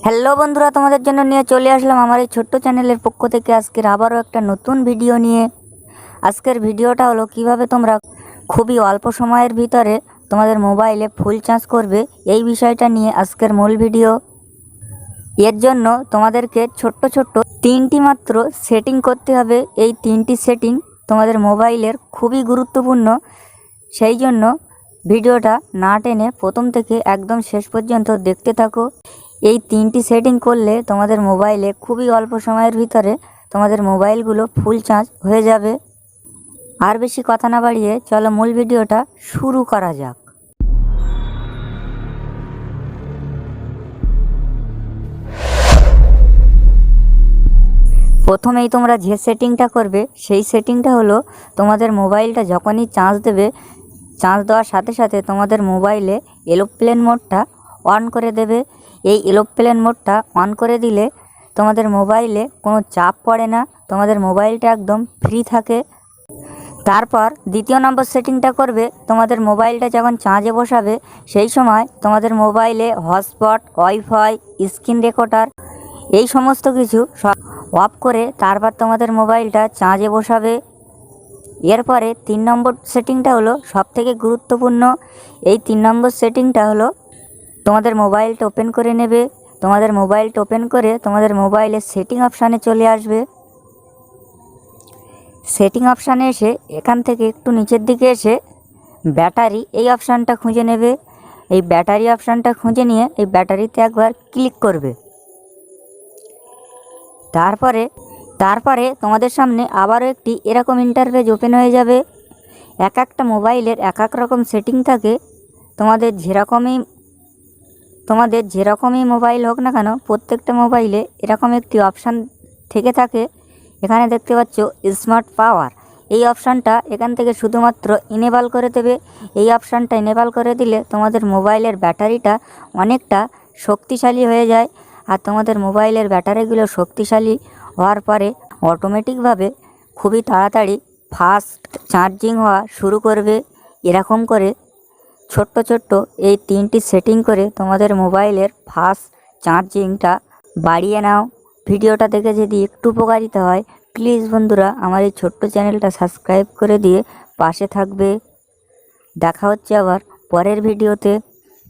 Hello বন্ধুরা, তোমাদের জন্য নিয়ে চলে আসলাম আমার এই ছোট্ট চ্যানেলের পক্ষ থেকে আজকের আবারও একটা নতুন ভিডিও নিয়ে। আজকের ভিডিওটা হলো কিভাবে তোমরা খুবই অল্প সময়ের ভিতরে তোমাদের মোবাইলে ফুল চার্জ করবে, এই বিষয়টা নিয়ে আজকের মূল ভিডিও। এর জন্য তোমাদেরকে ছোট্ট ছোট্ট তিনটি মাত্র সেটিং করতে হবে। এই তিনটি সেটিং তোমাদের মোবাইলের খুবই গুরুত্বপূর্ণ, সেই জন্য ভিডিওটা না টেনে প্রথম থেকে একদম শেষ পর্যন্ত দেখতে থাকো। এই তিনটি সেটিং করলে তোমাদের মোবাইলে খুবই অল্প সময়ের ভিতরে তোমাদের মোবাইলগুলো ফুল চার্জ হয়ে যাবে। আর বেশি কথা না বাড়িয়ে চলো মূল ভিডিওটা শুরু করা যাক। প্রথমেই তোমরা যে সেটিংটা করবে সেই সেটিংটা হলো তোমাদের মোবাইলটা যখনই চার্জ দেবে, চার্জ দেওয়ার সাথে সাথে তোমাদের মোবাইলে এরোপ্লেন মোডটা অন করে দেবে। এই এরোপ্লেন মোডটা অন করে দিলে তোমাদের মোবাইলে কোনো চাপ পড়ে না, তোমাদের মোবাইলটা একদম ফ্রি থাকে। তারপর দ্বিতীয় নম্বর সেটিংটা করবে, তোমাদের মোবাইলটা যখন চার্জে বসাবে সেই সময় তোমাদের মোবাইলে হটস্পট, ওয়াইফাই, স্ক্রিন রেকর্ডার এই সমস্ত কিছু সব অফ করে তারপর তোমাদের মোবাইলটা চার্জে বসাবে। এরপরে 3 নম্বর সেটিংটা হলো সবথেকে গুরুত্বপূর্ণ। এই 3 নম্বর সেটিংটা হলো তোমাদের মোবাইলটা ওপেন করে নেবে। তোমাদের মোবাইলটা ওপেন করে তোমাদের মোবাইলের সেটিং অপশানে চলে আসবে। সেটিং অপশানে এসে এখান থেকে একটু নিচের দিকে এসে ব্যাটারি এই অপশানটা খুঁজে নেবে। এই ব্যাটারি অপশানটা খুঁজে নিয়ে এই ব্যাটারিতে একবার ক্লিক করবে। তারপরে তোমাদের সামনে আবারও একটি এরকম ইন্টারফেস ওপেন হয়ে যাবে। এক একটা মোবাইলের এক এক রকম সেটিং থাকে। তোমাদের যেরকমই মোবাইল হোক না কেন, প্রত্যেকটা মোবাইলে এরকম একটি অপশান থেকে থাকে। এখানে দেখতে পাচ্ছ স্মার্ট পাওয়ার, এই অপশানটা এখান থেকে শুধুমাত্র ইনেবল করে দেবে। এই অপশানটা ইনেবল করে দিলে তোমাদের মোবাইলের ব্যাটারিটা অনেকটা শক্তিশালী হয়ে যায়। আর তোমাদের মোবাইলের ব্যাটারিগুলো শক্তিশালী হওয়ার পরে অটোমেটিকভাবে খুবই তাড়াতাড়ি ফাস্ট চার্জিং হওয়া শুরু করবে। এরকম করে ছোট্ট ছোট্ট এই 3টি সেটিং করে তোমাদের মোবাইলের ফাস্ট চার্জিংটা বাড়িয়ে নাও। ভিডিওটা দেখে যদি একটু উপকারিতা হয়, প্লিজ বন্ধুরা আমার এই ছোট্ট চ্যানেলটা সাবস্ক্রাইব করে দিয়ে পাশে থাকবে। দেখা হচ্ছে আবার পরের ভিডিওতে।